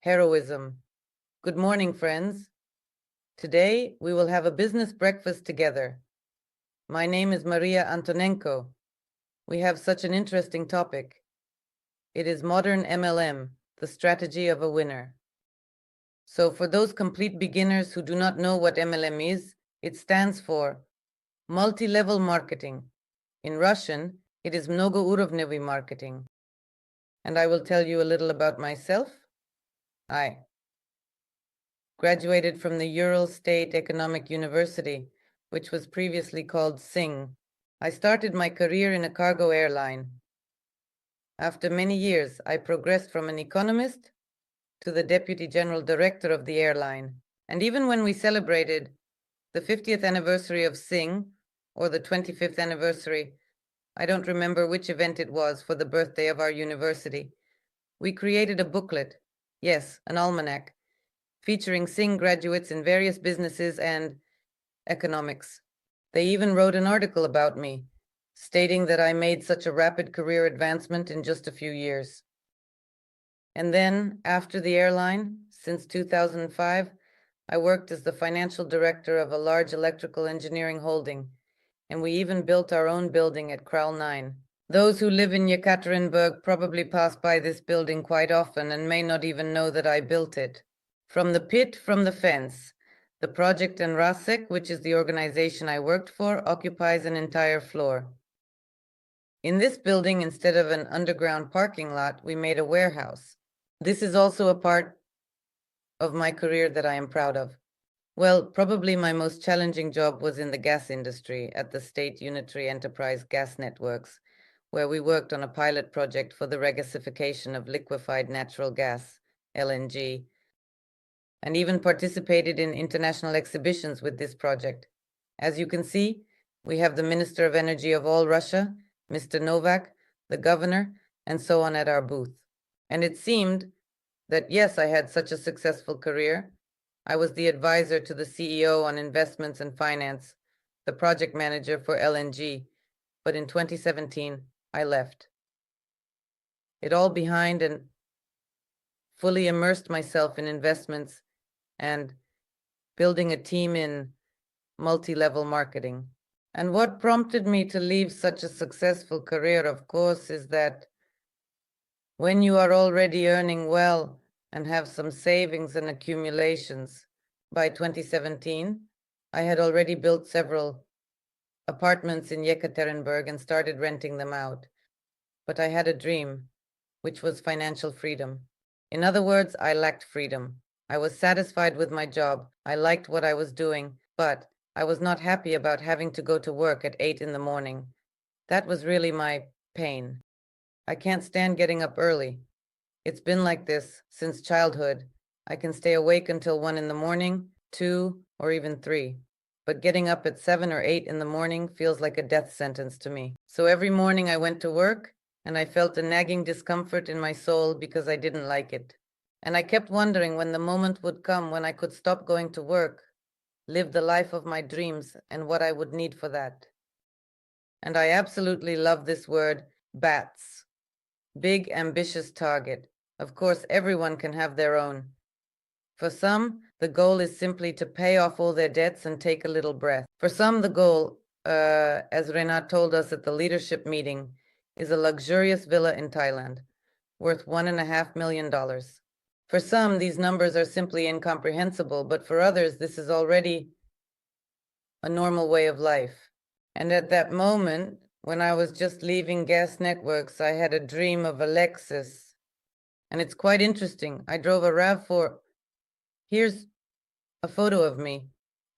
heroism. Good morning, friends. Today, we will have a business breakfast together. My name is Maria Antonenko. We have such an interesting topic. It is modern MLM, the strategy of a winner. So for those complete beginners who do not know what MLM is, it stands for multi-level marketing. In Russian, it is многоуровневый marketing. And I will tell you a little about myself. I graduated from the Ural State Economic University, which was previously called SING. I started my career in a cargo airline. After many years, I progressed from an economist to the deputy general director of the airline. And even when we celebrated the 50th anniversary of SING, or the 25th anniversary, I don't remember which event it was, for the birthday of our university, we created a booklet, yes, an almanac, featuring SING graduates in various businesses and economics. They even wrote an article about me, stating that I made such a rapid career advancement in just a few years. And then, after the airline, since 2005, I worked as the financial director of a large electrical engineering holding, and we even built our own building at Kral 9. Those who live in Yekaterinburg probably pass by this building quite often and may not even know that I built it. From the pit, from the fence, the project and RASEC, which is the organization I worked for, occupies an entire floor. In this building, instead of an underground parking lot, we made a warehouse. This is also a part of my career that I am proud of. Well, probably my most challenging job was in the gas industry at the State Unitary Enterprise Gas Networks, where we worked on a pilot project for the regasification of liquefied natural gas, LNG, and even participated in international exhibitions with this project. As you can see, we have the Minister of Energy of all Russia, Mr. Novak, the governor, and so on at our booth. And it seemed that, yes, I had such a successful career. I was the advisor to the CEO on investments and finance, the project manager for LNG, but in 2017, I left it all behind and fully immersed myself in investments and building a team in multi-level marketing. And what prompted me to leave such a successful career, of course, is that when you are already earning well and have some savings and accumulations, by 2017, I had already built several apartments in Yekaterinburg and started renting them out. But I had a dream, which was financial freedom. In other words, I lacked freedom. I was satisfied with my job. I liked what I was doing, but I was not happy about having to go to work at 8 in the morning. That was really my pain. I can't stand getting up early. It's been like this since childhood. I can stay awake until 1 in the morning, 2, or even 3. But getting up at 7 or 8 in the morning feels like a death sentence to me. So every morning I went to work, and I felt a nagging discomfort in my soul because I didn't like it. And I kept wondering when the moment would come when I could stop going to work, live the life of my dreams, and what I would need for that. And I absolutely love this word, BATS. Big, ambitious target. Of course, everyone can have their own. For some, the goal is simply to pay off all their debts and take a little breath. For some, the goal, as Renat told us at the leadership meeting, is a luxurious villa in Thailand, worth $1.5 million. For some, these numbers are simply incomprehensible, but for others, this is already a normal way of life. And at that moment, when I was just leaving Gas Networks, I had a dream of a Lexus. And it's quite interesting. I drove a RAV4. Here's a photo of me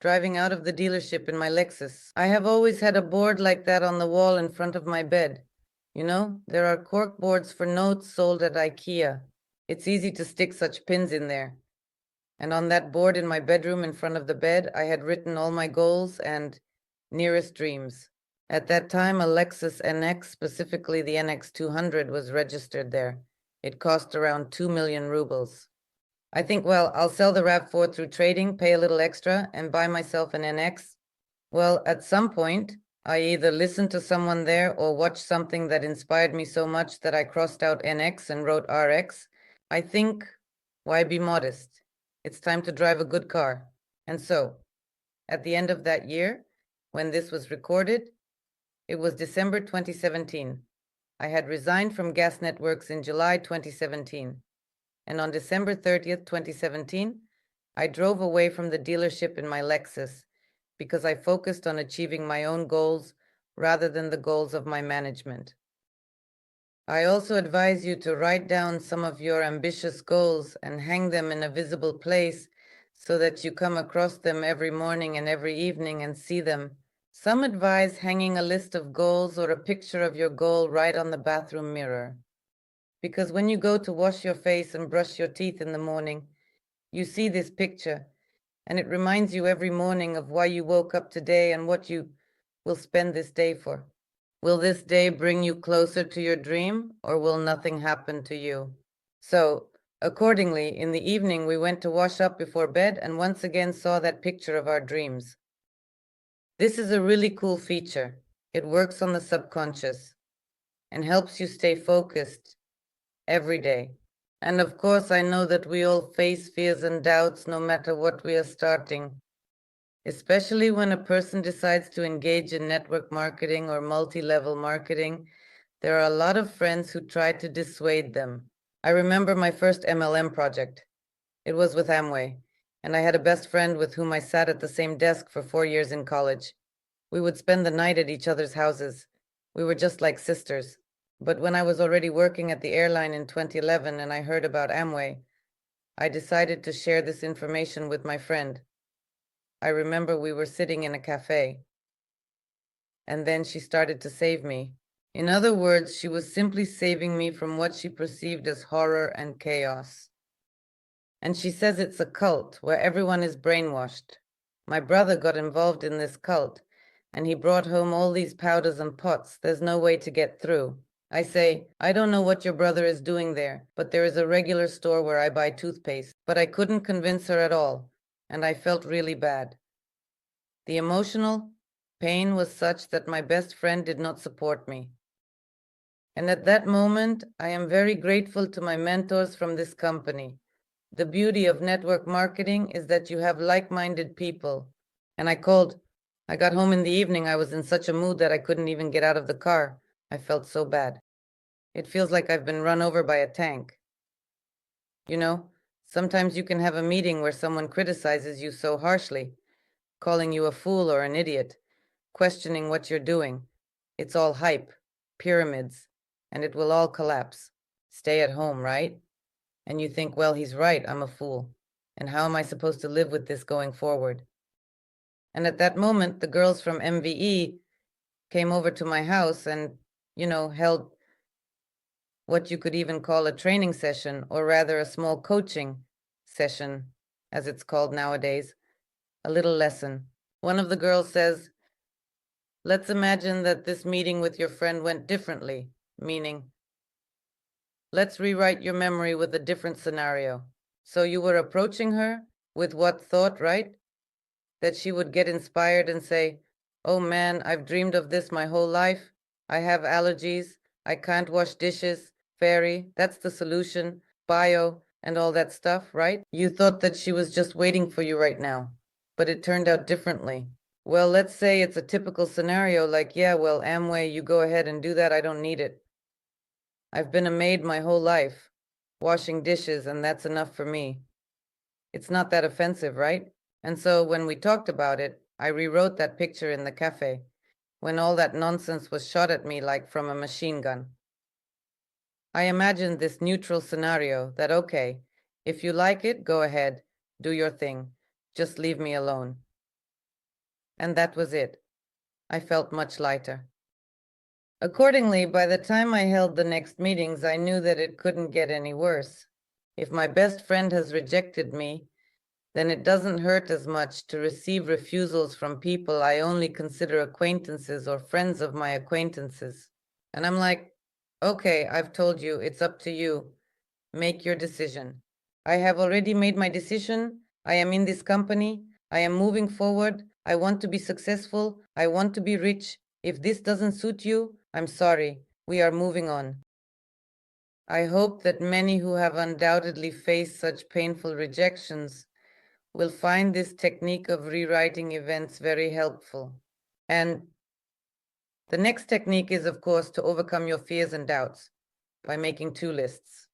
driving out of the dealership in my Lexus. I have always had a board like that on the wall in front of my bed. You know, there are cork boards for notes sold at IKEA. It's easy to stick such pins in there. And on that board in my bedroom in front of the bed, I had written all my goals and nearest dreams. At that time, a Lexus NX, specifically the NX 200, was registered there. It cost around 2 million rubles. I think, well, I'll sell the RAV4 through trading, pay a little extra, and buy myself an NX. Well, at some point, I either listened to someone there or watched something that inspired me so much that I crossed out NX and wrote RX. I think Why be modest? It's time to drive a good car. And so, at the end of that year, when this was recorded, it was December 2017. I had resigned from Gas Networks in July 2017. And on December 30th, 2017, I drove away from the dealership in my Lexus because I focused on achieving my own goals rather than the goals of my management. I also advise you to write down some of your ambitious goals and hang them in a visible place so that you come across them every morning and every evening and see them. Some advise hanging a list of goals or a picture of your goal right on the bathroom mirror. Because when you go to wash your face and brush your teeth in the morning, you see this picture, and it reminds you every morning of why you woke up today and what you will spend this day for. Will this day bring you closer to your dream, or will nothing happen to you? So, accordingly, in the evening, we went to wash up before bed and once again saw that picture of our dreams. This is a really cool feature. It works on the subconscious and helps you stay focused every day. And of course, I know that we all face fears and doubts no matter what we are starting, especially when a person decides to engage in network marketing or multi-level marketing. There are a lot of friends who try to dissuade them. I remember my first MLM project. It was with Amway, and I had a best friend with whom I sat at the same desk for 4 years in college. We would spend the night at each other's houses. We were just like sisters. But when I was already working at the airline in 2011 and I heard about Amway, I decided to share this information with my friend. I remember we were sitting in a cafe, and then she started to save me. In other words, she was simply saving me from what she perceived as horror and chaos. And she says it's a cult where everyone is brainwashed. My brother got involved in this cult, and he brought home all these powders and pots. There's no way to get through. I say, I don't know what your brother is doing there, but there is a regular store where I buy toothpaste. But I couldn't convince her at all, and I felt really bad. The emotional pain was such that my best friend did not support me. And at that moment, I am very grateful to my mentors from this company. The beauty of network marketing is that you have like-minded people. And I got home in the evening. I was in such a mood that I couldn't even get out of the car. I felt so bad. It feels like I've been run over by a tank. You know, sometimes you can have a meeting where someone criticizes you so harshly, calling you a fool or an idiot, questioning what you're doing. It's all hype, pyramids, and it will all collapse. Stay at home, right? And you think, well, he's right, I'm a fool. And how am I supposed to live with this going forward? And at that moment, the girls from MVE came over to my house and, held what you could even call a training session, or rather a small coaching session, as it's called nowadays, a little lesson. One of the girls says, let's imagine that this meeting with your friend went differently, meaning, let's rewrite your memory with a different scenario. So you were approaching her with what thought, right? That she would get inspired and say, oh man, I've dreamed of this my whole life. I have allergies. I can't wash dishes. Fairy, that's the solution. Bio, and all that stuff, right? You thought that she was just waiting for you right now, but it turned out differently. Well, let's say it's a typical scenario like, yeah, well, Amway, you go ahead and do that. I don't need it. I've been a maid my whole life, washing dishes, and that's enough for me. It's not that offensive, right? And so when we talked about it, I rewrote that picture in the cafe, when all that nonsense was shot at me like from a machine gun. I imagined this neutral scenario that, okay, if you like it, go ahead, do your thing, just leave me alone. And that was it. I felt much lighter. Accordingly, by the time I held the next meetings, I knew that it couldn't get any worse. If my best friend has rejected me, then it doesn't hurt as much to receive refusals from people I only consider acquaintances or friends of my acquaintances. And I'm like, okay, I've told you, it's up to you. Make your decision. I have already made my decision. I am in this company. I am moving forward. I want to be successful. I want to be rich. If this doesn't suit you, I'm sorry. We are moving on. I hope that many who have undoubtedly faced such painful rejections will find this technique of rewriting events very helpful. And the next technique is, of course, to overcome your fears and doubts by making two lists.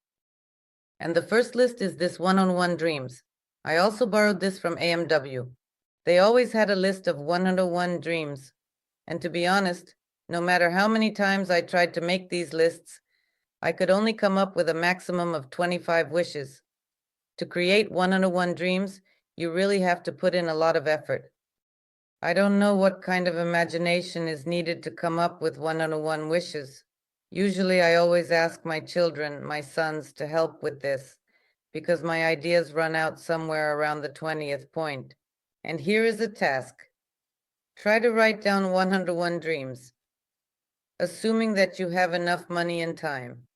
And the first list is this one-on-one dreams. I also borrowed this from AMW. They always had a list of 101 dreams. And to be honest, no matter how many times I tried to make these lists, I could only come up with a maximum of 25 wishes. To create 101 dreams, you really have to put in a lot of effort. I don't know what kind of imagination is needed to come up with 101 wishes. Usually I always ask my children, my sons, to help with this, because my ideas run out somewhere around the 20th point. And here is a task. Try to write down 101 dreams, assuming that you have enough money and time.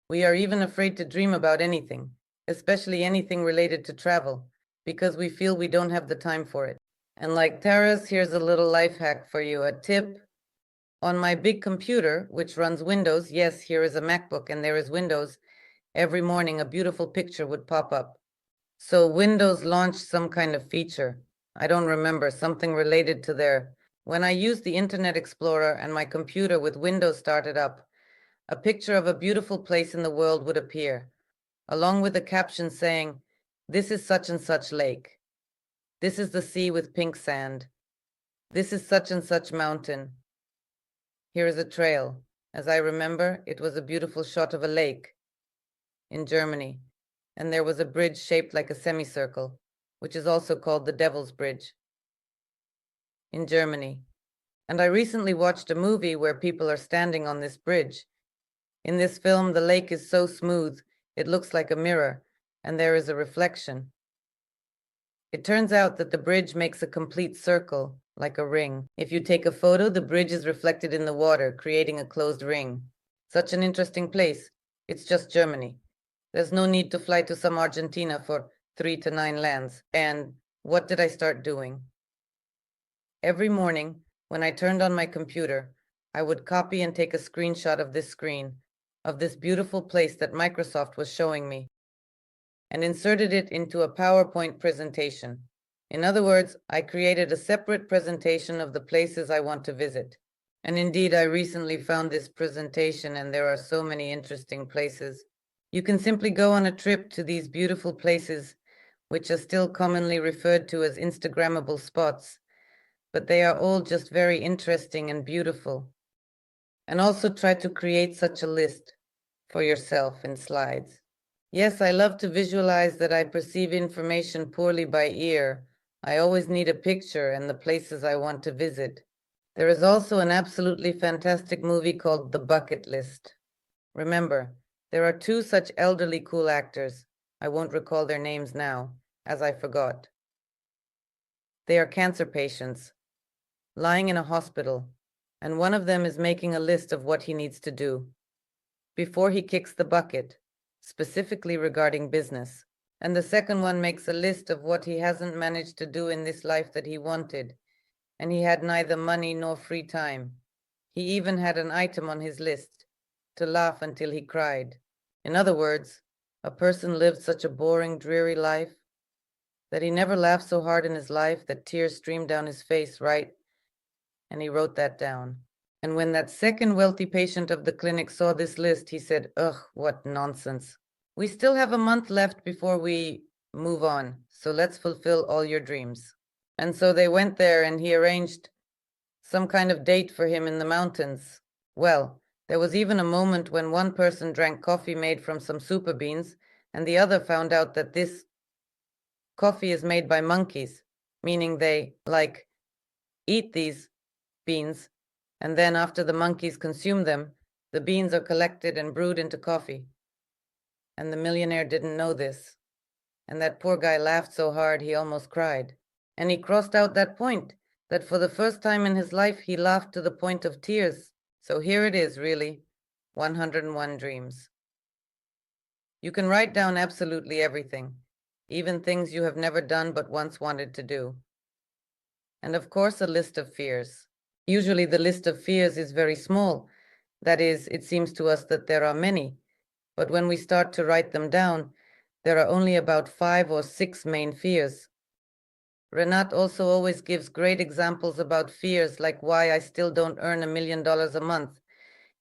We are even afraid to dream about anything, especially anything related to travel, because we feel we don't have the time for it. And like Taras, here's a little life hack for you, a tip. On my big computer, which runs Windows, yes, here is a MacBook and there is Windows, every morning a beautiful picture would pop up. So Windows launched some kind of feature. I don't remember, something related to there. When I used the Internet Explorer and my computer with Windows started up, a picture of a beautiful place in the world would appear, along with a caption saying, "This is such and such lake. This is the sea with pink sand. This is such and such mountain. Here is a trail." As I remember, it was a beautiful shot of a lake in Germany, and there was a bridge shaped like a semicircle, which is also called the Devil's Bridge in Germany. And I recently watched a movie where people are standing on this bridge. In this film, the lake is so smooth, it looks like a mirror, and there is a reflection. It turns out that the bridge makes a complete circle, like a ring. If you take a photo, the bridge is reflected in the water, creating a closed ring. Such an interesting place. It's just Germany. There's no need to fly to some Argentina for 3 to 9 lands. And what did I start doing? Every morning, when I turned on my computer, I would copy and take a screenshot of this screen, of this beautiful place that Microsoft was showing me, and inserted it into a PowerPoint presentation. In other words, I created a separate presentation of the places I want to visit. And indeed, I recently found this presentation, and there are so many interesting places. You can simply go on a trip to these beautiful places, which are still commonly referred to as Instagrammable spots, but they are all just very interesting and beautiful. And also try to create such a list for yourself in slides. Yes, I love to visualize that I perceive information poorly by ear. I always need a picture and the places I want to visit. There is also an absolutely fantastic movie called The Bucket List. Remember, there are two such elderly cool actors. I won't recall their names now, as I forgot. They are cancer patients, lying in a hospital, and one of them is making a list of what he needs to do before he kicks the bucket, specifically regarding business. And the second one makes a list of what he hasn't managed to do in this life that he wanted, and he had neither money nor free time. He even had an item on his list, to laugh until he cried. In other words, a person lived such a boring, dreary life that he never laughed so hard in his life that tears streamed down his face, right? And he wrote that down. And when that second wealthy patient of the clinic saw this list, he said, "Ugh, what nonsense. We still have a month left before we move on, so let's fulfill all your dreams." And so they went there and he arranged some kind of date for him in the mountains. Well, there was even a moment when one person drank coffee made from some super beans, and the other found out that this coffee is made by monkeys, meaning they, like, eat these beans, and then after the monkeys consume them, the beans are collected and brewed into coffee. And the millionaire didn't know this. And that poor guy laughed so hard he almost cried. And he crossed out that point, that for the first time in his life he laughed to the point of tears. So here it is, really, 101 dreams. You can write down absolutely everything, even things you have never done but once wanted to do. And of course, a list of fears. Usually the list of fears is very small. That is, it seems to us that there are many, But when we start to write them down, there are only about 5 or 6 main fears. Renat also always gives great examples about fears, like why I still don't earn $1 million a month.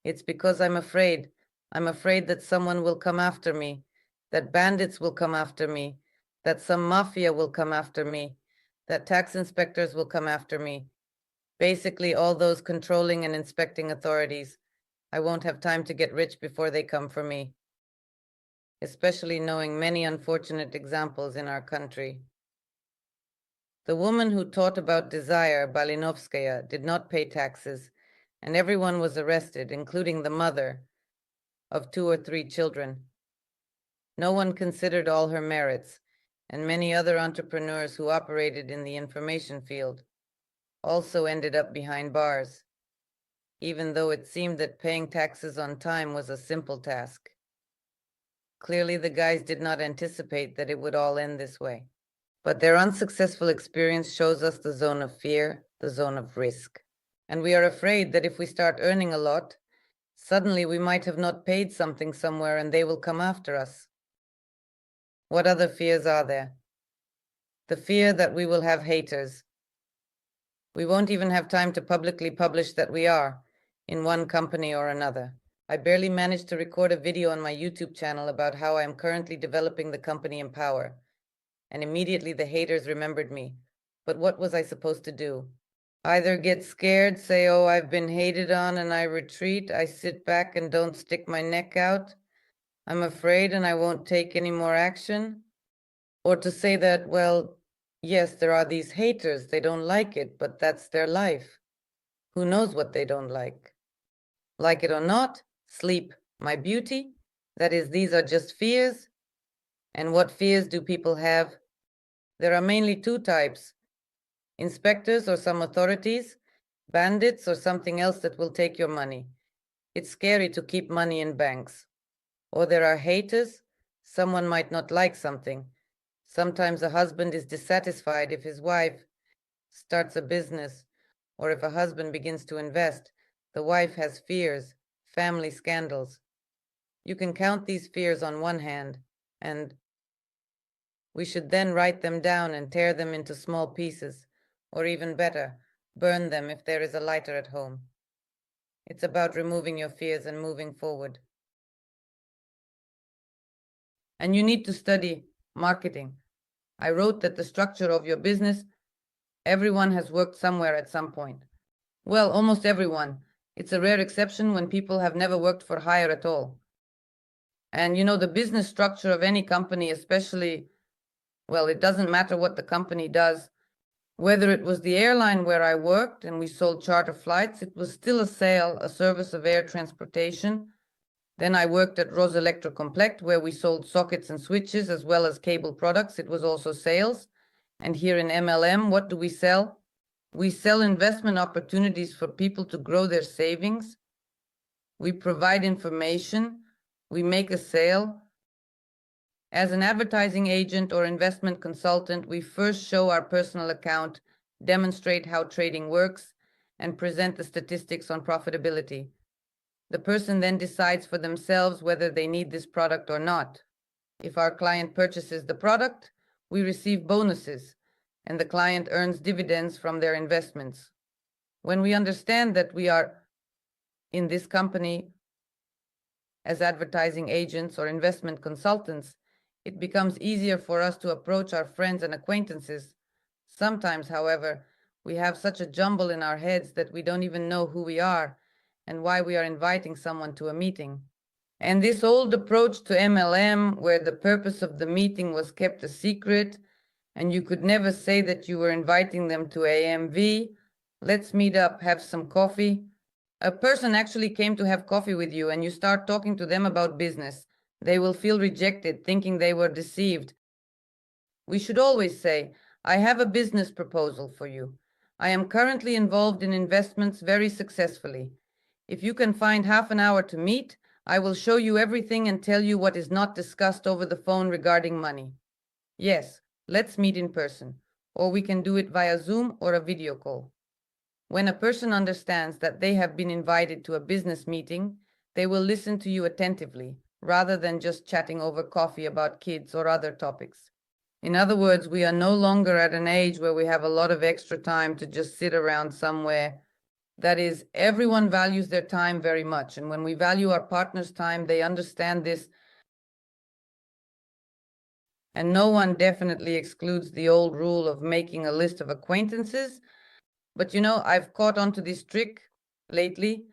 It's because I'm afraid. I'm afraid that someone will come after me, that bandits will come after me, that some mafia will come after me, that tax inspectors will come after me. Basically, all those controlling and inspecting authorities. I won't have time to get rich before they come for me, especially knowing many unfortunate examples in our country. The woman who taught about desire, Balinovskaya, did not pay taxes, and everyone was arrested, including the mother of 2 or 3 children. No one considered all her merits, and many other entrepreneurs who operated in the information field also ended up behind bars, even though it seemed that paying taxes on time was a simple task. Clearly, the guys did not anticipate that it would all end this way. But their unsuccessful experience shows us the zone of fear, the zone of risk. And we are afraid that if we start earning a lot, suddenly we might have not paid something somewhere and they will come after us. What other fears are there? The fear that we will have haters. We won't even have time to publicly publish that we are in one company or another. I barely managed to record a video on my YouTube channel about how I am currently developing the company Empower, and immediately the haters remembered me. But what was I supposed to do? Either get scared, say, oh, I've been hated on, and I retreat, I sit back and don't stick my neck out, I'm afraid and I won't take any more action? Or to say that, well, yes, there are these haters, they don't like it, but that's their life. Who knows what they don't like? Like it or not, sleep, my beauty. That is, these are just fears. And what fears do people have? There are mainly 2 types: inspectors or some authorities, bandits or something else that will take your money. It's scary to keep money in banks. Or there are haters. Someone might not like something. Sometimes a husband is dissatisfied if his wife starts a business, or if a husband begins to invest, the wife has fears, family scandals. You can count these fears on one hand, and we should then write them down and tear them into small pieces, or even better, burn them if there is a lighter at home. It's about removing your fears and moving forward. And you need to study marketing. I wrote that the structure of your business, everyone has worked somewhere at some point. Well, almost everyone. It's a rare exception when people have never worked for hire at all. And the business structure of any company, especially, well, it doesn't matter what the company does. Whether it was the airline where I worked and we sold charter flights, it was still a sale, a service of air transportation. Then I worked at Roselectrocomplect, where we sold sockets and switches as well as cable products. It was also sales. And here in MLM, what do we sell? We sell investment opportunities for people to grow their savings. We provide information. We make a sale. As an advertising agent or investment consultant, we first show our personal account, demonstrate how trading works, and present the statistics on profitability. The person then decides for themselves whether they need this product or not. If our client purchases the product, we receive bonuses, and the client earns dividends from their investments. When we understand that we are in this company as advertising agents or investment consultants, it becomes easier for us to approach our friends and acquaintances. Sometimes, however, we have such a jumble in our heads that we don't even know who we are and why we are inviting someone to a meeting. And this old approach to MLM, where the purpose of the meeting was kept a secret, and you could never say that you were inviting them to AMV, let's meet up, have some coffee. A person actually came to have coffee with you, and you start talking to them about business. They will feel rejected, thinking they were deceived. We should always say, I have a business proposal for you. I am currently involved in investments very successfully. If you can find half an hour to meet, I will show you everything and tell you what is not discussed over the phone regarding money. Yes, let's meet in person, or we can do it via Zoom or a video call. When a person understands that they have been invited to a business meeting, they will listen to you attentively. rather than just chatting over coffee about kids or other topics. In other words, we are no longer at an age where we have a lot of extra time to just sit around somewhere. That is, everyone values their time very much. And when we value our partner's time, they understand this. And no one definitely excludes the old rule of making a list of acquaintances. But I've caught on to this trick lately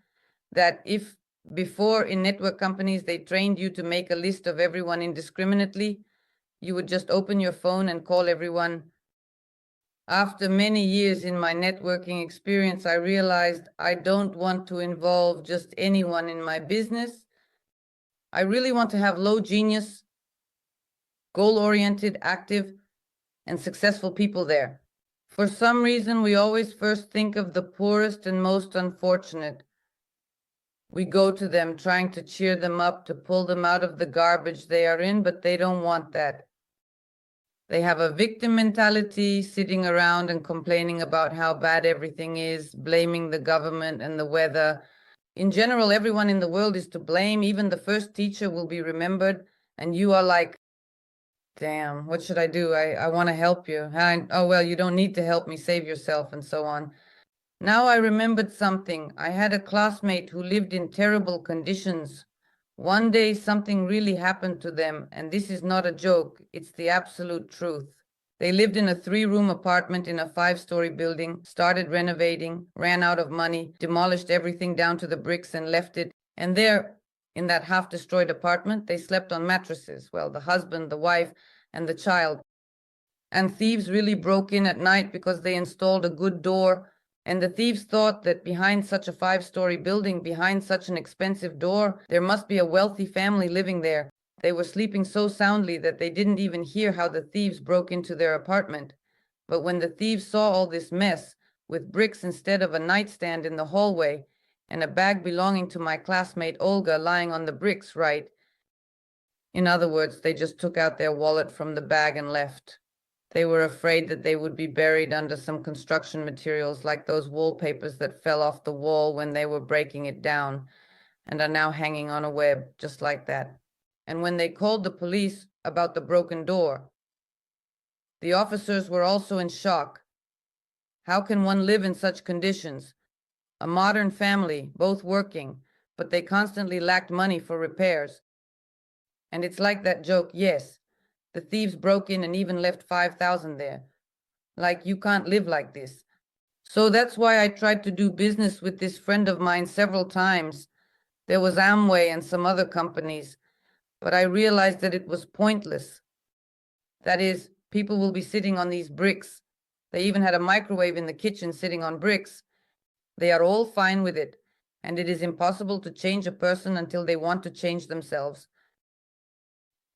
that if before in network companies they trained you to make a list of everyone indiscriminately, you would just open your phone and call everyone. After many years in my networking experience, I realized I don't want to involve just anyone in my business. I really want to have low genius, goal-oriented, active, and successful people there. For some reason, we always first think of the poorest and most unfortunate. We go to them trying to cheer them up, to pull them out of the garbage they are in, but they don't want that. They have a victim mentality, sitting around and complaining about how bad everything is, blaming the government and the weather. In general, everyone in the world is to blame. Even the first teacher will be remembered, and you are like, damn, what should I do? I want to help you. Oh, well, you don't need to help me, save yourself, and so on. Now I remembered something. I had a classmate who lived in terrible conditions. One day something really happened to them, and this is not a joke, it's the absolute truth. They lived in a 3-room apartment in a 5-story building, started renovating, ran out of money, demolished everything down to the bricks and left it. And there, in that half-destroyed apartment, they slept on mattresses. Well, the husband, the wife, and the child. And thieves really broke in at night because they installed a good door. And the thieves thought that behind such a 5-story building, behind such an expensive door, there must be a wealthy family living there. They were sleeping so soundly that they didn't even hear how the thieves broke into their apartment. But when the thieves saw all this mess, with bricks instead of a nightstand in the hallway, and a bag belonging to my classmate Olga lying on the bricks, right? In other words, they just took out their wallet from the bag and left. They were afraid that they would be buried under some construction materials like those wallpapers that fell off the wall when they were breaking it down and are now hanging on a web, just like that. And when they called the police about the broken door, the officers were also in shock. How can one live in such conditions? A modern family, both working, but they constantly lacked money for repairs. And it's like that joke, yes. The thieves broke in and even left 5,000 there. Like, you can't live like this. So that's why I tried to do business with this friend of mine several times. There was Amway and some other companies, but I realized that it was pointless. That is, people will be sitting on these bricks. They even had a microwave in the kitchen sitting on bricks. They are all fine with it, and it is impossible to change a person until they want to change themselves.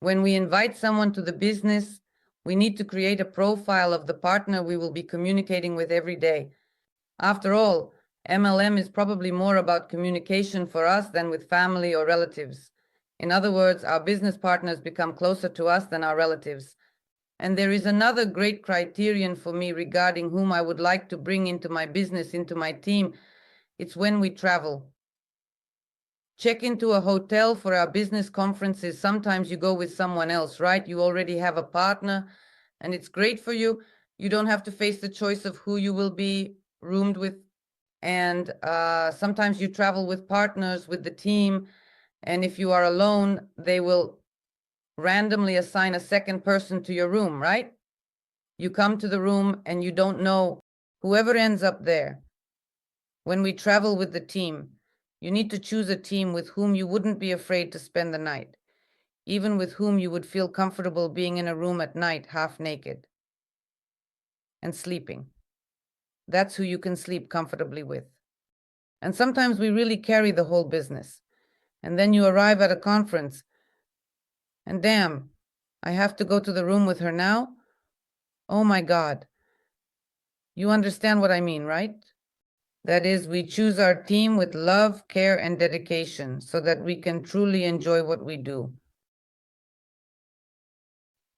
When we invite someone to the business, we need to create a profile of the partner we will be communicating with every day. After all, MLM is probably more about communication for us than with family or relatives. In other words, our business partners become closer to us than our relatives. And there is another great criterion for me regarding whom I would like to bring into my business, into my team. It's when we travel. Check into a hotel for our business conferences. Sometimes you go with someone else, right? You already have a partner and it's great for you. You don't have to face the choice of who you will be roomed with. And sometimes you travel with partners, with the team. And if you are alone, they will randomly assign a second person to your room, right? You come to the room and you don't know whoever ends up there. When we travel with the team, you need to choose a team with whom you wouldn't be afraid to spend the night, even with whom you would feel comfortable being in a room at night half naked and sleeping. That's who you can sleep comfortably with. And sometimes we really carry the whole business. And then you arrive at a conference and damn, I have to go to the room with her now? Oh my God. You understand what I mean, right? That is, we choose our team with love, care, and dedication so that we can truly enjoy what we do.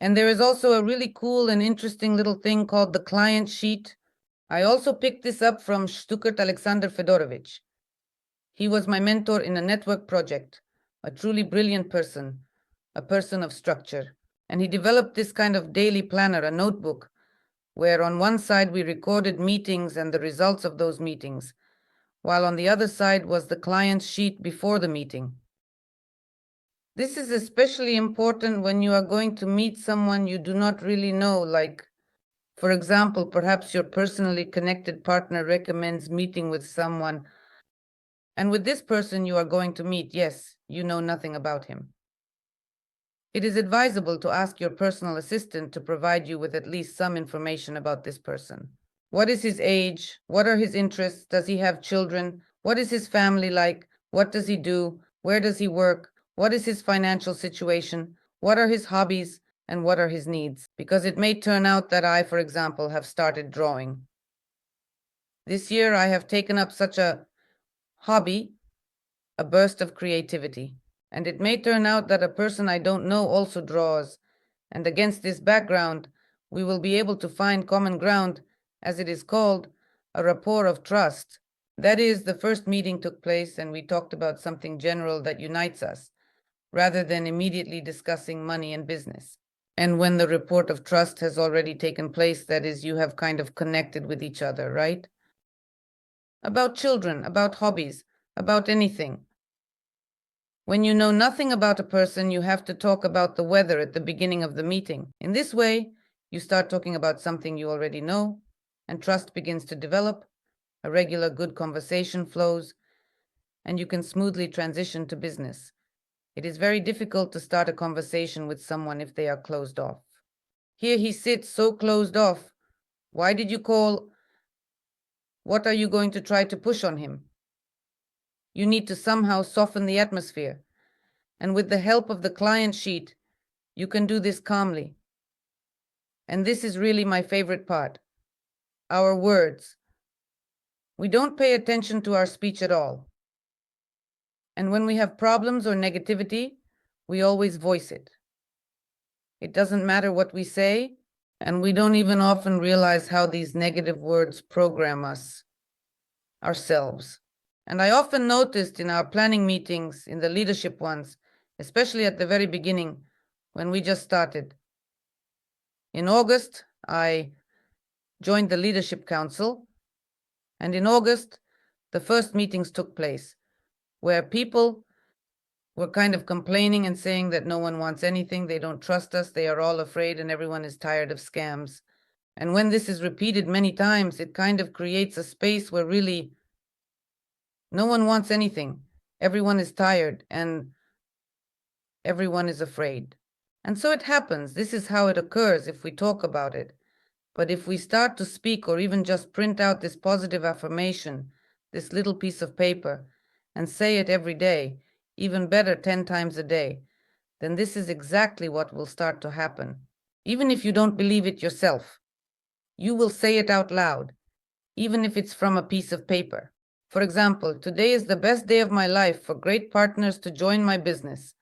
And there is also a really cool and interesting little thing called the client sheet. I also picked this up from Stuckert Alexander Fedorovich. He was my mentor in a network project. a truly brilliant person, a person of structure. And he developed this kind of daily planner, a notebook, where on one side we recorded meetings and the results of those meetings, while on the other side was the client's sheet before the meeting. This is especially important when you are going to meet someone you do not really know, like, for example, perhaps your personally connected partner recommends meeting with someone, and with this person you are going to meet, yes, you know nothing about him. It is advisable to ask your personal assistant to provide you with at least some information about this person. What is his age? What are his interests? Does he have children? What is his family like? What does he do? Where does he work? What is his financial situation? What are his hobbies? And what are his needs? Because it may turn out that I, for example, have started drawing. This year I have taken up such a hobby, a burst of creativity. And it may turn out that a person I don't know also draws. And against this background, we will be able to find common ground, as it is called, a rapport of trust. That is, the first meeting took place and we talked about something general that unites us, rather than immediately discussing money and business. And when the rapport of trust has already taken place, that is, you have kind of connected with each other, right? About children, about hobbies, about anything. When you know nothing about a person, you have to talk about the weather at the beginning of the meeting. In this way, you start talking about something you already know, and trust begins to develop, a regular good conversation flows, and you can smoothly transition to business. It is very difficult to start a conversation with someone if they are closed off. Here he sits so closed off. Why did you call? What are you going to try to push on him? You need to somehow soften the atmosphere. And with the help of the client sheet, you can do this calmly. And this is really my favorite part. Our words. We don't pay attention to our speech at all. And when we have problems or negativity, we always voice it. It doesn't matter what we say, and we don't even often realize how these negative words program us, ourselves. And I often noticed in our planning meetings, in the leadership ones, especially at the very beginning, when we just started. In August, I joined the Leadership Council, and in August, the first meetings took place, where people were kind of complaining and saying that no one wants anything, they don't trust us, they are all afraid, and everyone is tired of scams. And when this is repeated many times, it kind of creates a space where really no one wants anything. Everyone is tired and everyone is afraid. And so it happens. This is how it occurs if we talk about it. But if we start to speak or even just print out this positive affirmation, this little piece of paper, and say it every day, even better 10 times a day, then this is exactly what will start to happen. Even if you don't believe it yourself, you will say it out loud, even if it's from a piece of paper. For example, today is the best day of my life for great partners to join my business.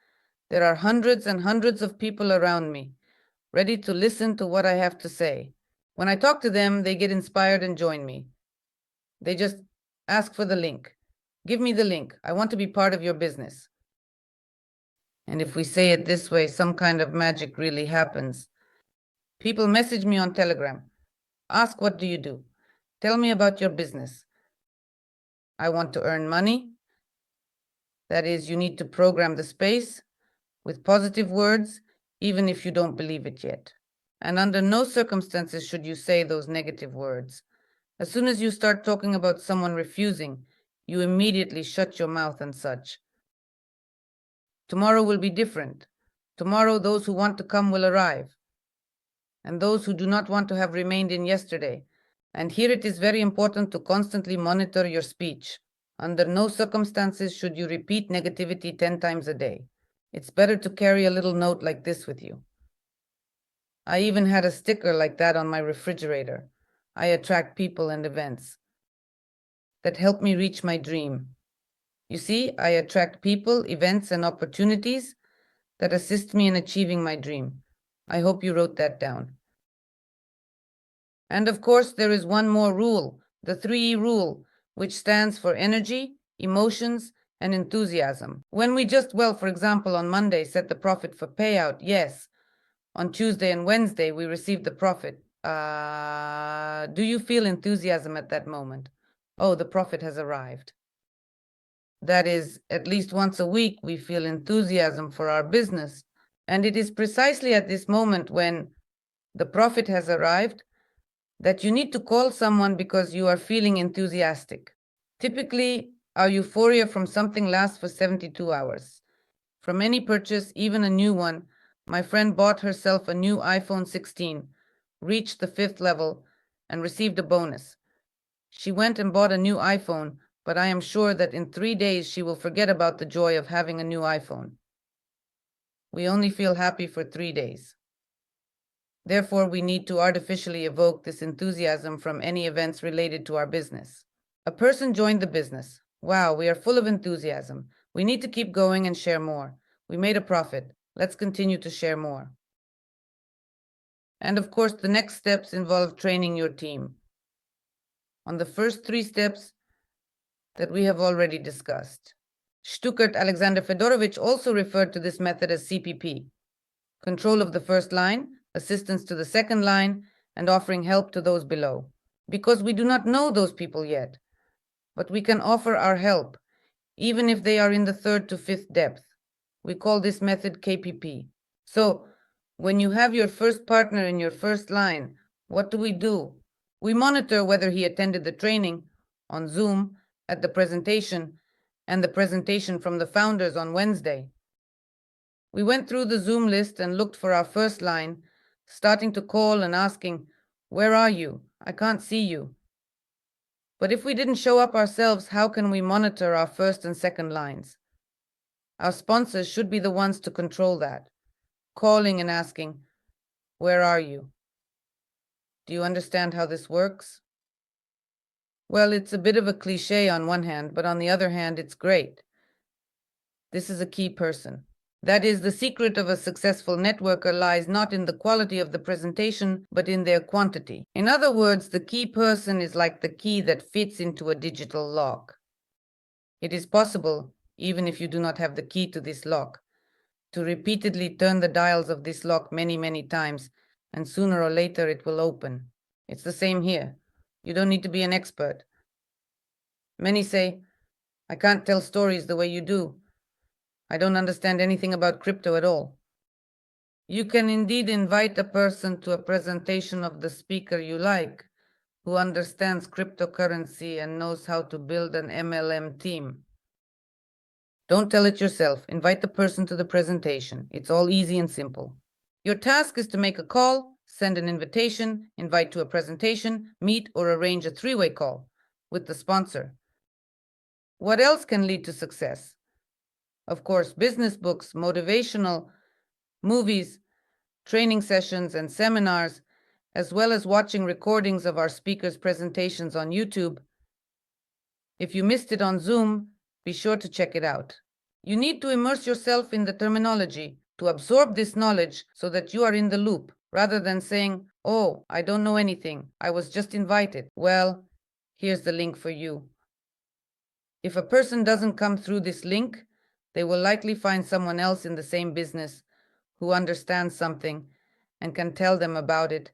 There are hundreds and hundreds of people around me, ready to listen to what I have to say. When I talk to them, they get inspired and join me. They just ask for the link. Give me the link. I want to be part of your business. And if we say it this way, some kind of magic really happens. People message me on Telegram. Ask, what do you do? Tell me about your business. I want to earn money. That is, you need to program the space with positive words, even if you don't believe it yet. And under no circumstances should you say those negative words. As soon as you start talking about someone refusing, you immediately shut your mouth and such. Tomorrow will be different. Tomorrow, those who want to come will arrive, and those who do not want to have remained in yesterday. And here it is very important to constantly monitor your speech. Under no circumstances should you repeat negativity 10 times a day. It's better to carry a little note like this with you. I even had a sticker like that on my refrigerator. I attract people and events that help me reach my dream. You see, I attract people, events, and opportunities that assist me in achieving my dream. I hope you wrote that down. And of course, there is one more rule, the 3E rule, which stands for energy, emotions, and enthusiasm. When we just, for example, on Monday set the profit for payout, yes. On Tuesday and Wednesday, we received the profit. Do you feel enthusiasm at that moment? Oh, the profit has arrived. That is, at least once a week, we feel enthusiasm for our business. And it is precisely at this moment when the profit has arrived that you need to call someone because you are feeling enthusiastic. Typically, our euphoria from something lasts for 72 hours. From any purchase, even a new one, my friend bought herself a new iPhone 16, reached the 5th level, and received a bonus. She went and bought a new iPhone, but I am sure that in 3 days she will forget about the joy of having a new iPhone. We only feel happy for 3 days. Therefore, we need to artificially evoke this enthusiasm from any events related to our business. A person joined the business. Wow, we are full of enthusiasm. We need to keep going and share more. We made a profit. Let's continue to share more. And of course, the next steps involve training your team on the first 3 steps that we have already discussed. Stuckert Alexander Fedorovich also referred to this method as CPP: control of the first line, assistance to the second line, and offering help to those below. Because we do not know those people yet, but we can offer our help, even if they are in the 3rd to 5th depth. We call this method KPP. So, when you have your first partner in your first line, what do? We monitor whether he attended the training on Zoom, at the presentation, and the presentation from the founders on Wednesday. We went through the Zoom list and looked for our first line, starting to call and asking, "Where are you? I can't see you." But if we didn't show up ourselves, how can we monitor our first and second lines? Our sponsors should be the ones to control that, calling and asking, "Where are you?" Do you understand how this works? Well, it's a bit of a cliche on one hand, but on the other hand, it's great. This is a key person. That is, the secret of a successful networker lies not in the quality of the presentation, but in their quantity. In other words, the key person is like the key that fits into a digital lock. It is possible, even if you do not have the key to this lock, to repeatedly turn the dials of this lock many, many times, and sooner or later it will open. It's the same here. You don't need to be an expert. Many say, "I can't tell stories the way you do. I don't understand anything about crypto at all." You can indeed invite a person to a presentation of the speaker you like, who understands cryptocurrency and knows how to build an MLM team. Don't tell it yourself. Invite the person to the presentation. It's all easy and simple. Your task is to make a call, send an invitation, invite to a presentation, meet or arrange a 3-way call with the sponsor. What else can lead to success? Of course, business books, motivational movies, training sessions, and seminars, as well as watching recordings of our speakers' presentations on YouTube. If you missed it on Zoom, be sure to check it out. You need to immerse yourself in the terminology to absorb this knowledge so that you are in the loop, rather than saying, "Oh, I don't know anything. I was just invited." Well, here's the link for you. If a person doesn't come through this link, they will likely find someone else in the same business who understands something and can tell them about it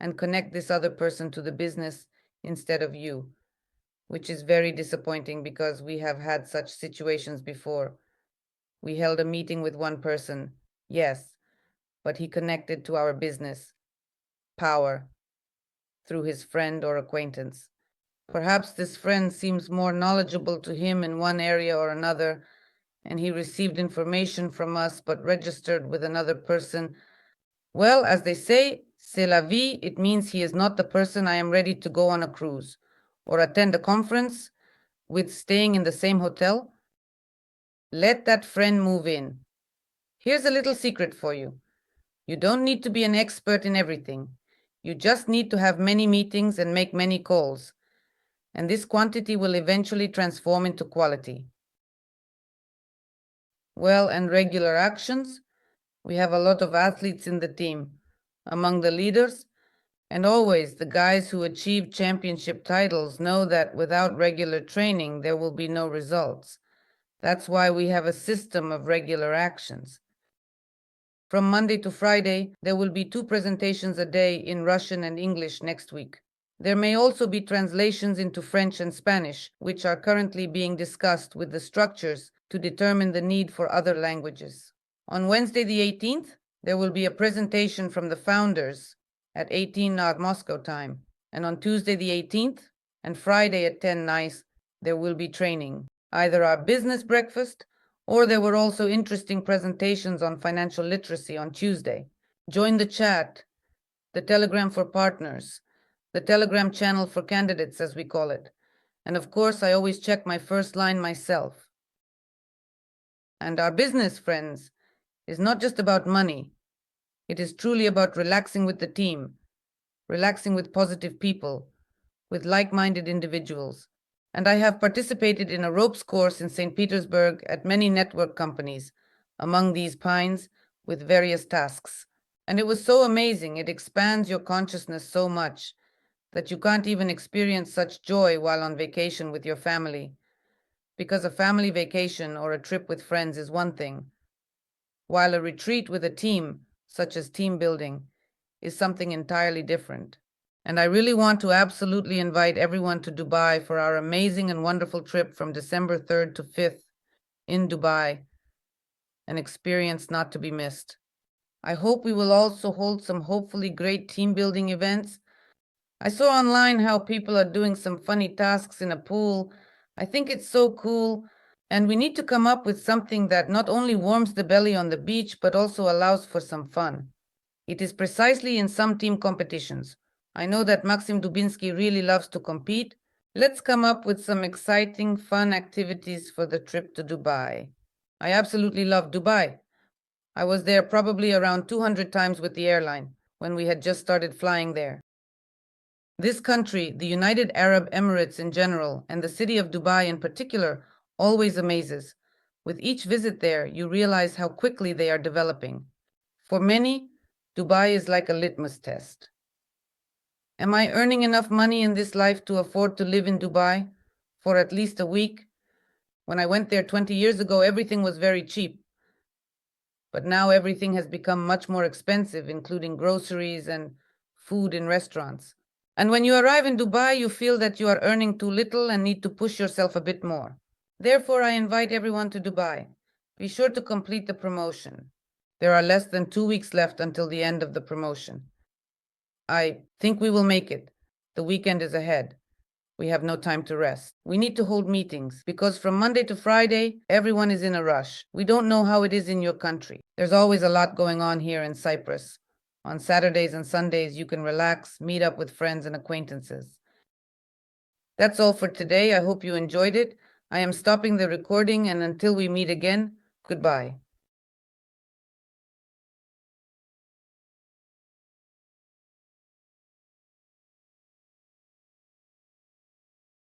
and connect this other person to the business instead of you, which is very disappointing because we have had such situations before. We held a meeting with one person, yes, but he connected to our business power through his friend or acquaintance. Perhaps this friend seems more knowledgeable to him in one area or another, and he received information from us but registered with another person. Well, as they say, c'est la vie. It means he is not the person I am ready to go on a cruise or attend a conference with, staying in the same hotel. Let that friend move in. Here's a little secret for you. You don't need to be an expert in everything. You just need to have many meetings and make many calls. And this quantity will eventually transform into quality. Well, and regular actions. We have a lot of athletes in the team. Among the leaders, and always the guys who achieve championship titles know that without regular training, there will be no results. That's why we have a system of regular actions. From Monday to Friday, there will be 2 presentations a day in Russian and English next week. There may also be translations into French and Spanish, which are currently being discussed with the structures to determine the need for other languages. On Wednesday the 18th, there will be a presentation from the founders at 18 NOD Moscow time. And on Tuesday the 18th and Friday at 10 NICE, there will be training, either our business breakfast, or there were also interesting presentations on financial literacy on Tuesday. Join the chat, the Telegram for partners, the Telegram channel for candidates, as we call it. And of course, I always check my first line myself. And our business, friends, is not just about money. It is truly about relaxing with the team, relaxing with positive people, with like-minded individuals. And I have participated in a ropes course in St. Petersburg at many network companies, among these pines, with various tasks. And it was so amazing. It expands your consciousness so much that you can't even experience such joy while on vacation with your family. Because a family vacation or a trip with friends is one thing, while a retreat with a team, such as team building, is something entirely different. And I really want to absolutely invite everyone to Dubai for our amazing and wonderful trip from December 3rd to 5th in Dubai, an experience not to be missed. I hope we will also hold some hopefully great team building events. I saw online how people are doing some funny tasks in a pool. I think it's so cool. And we need to come up with something that not only warms the belly on the beach, but also allows for some fun. It is precisely in some team competitions. I know that Maxim Dubinsky really loves to compete. Let's come up with some exciting, fun activities for the trip to Dubai. I absolutely love Dubai. I was there probably around 200 times with the airline when we had just started flying there. This country, the United Arab Emirates in general, and the city of Dubai in particular, always amazes. With each visit there, you realize how quickly they are developing. For many, Dubai is like a litmus test. Am I earning enough money in this life to afford to live in Dubai for at least a week? When I went there 20 years ago, everything was very cheap. But now everything has become much more expensive, including groceries and food in restaurants. And when you arrive in Dubai, you feel that you are earning too little and need to push yourself a bit more. Therefore, I invite everyone to Dubai. Be sure to complete the promotion. There are less than 2 weeks left until the end of the promotion. I think we will make it. The weekend is ahead. We have no time to rest. We need to hold meetings because from Monday to Friday, everyone is in a rush. We don't know how it is in your country. There's always a lot going on here in Cyprus. On Saturdays and Sundays, you can relax, meet up with friends and acquaintances. That's all for today. I hope you enjoyed it. I am stopping the recording, and until we meet again, goodbye.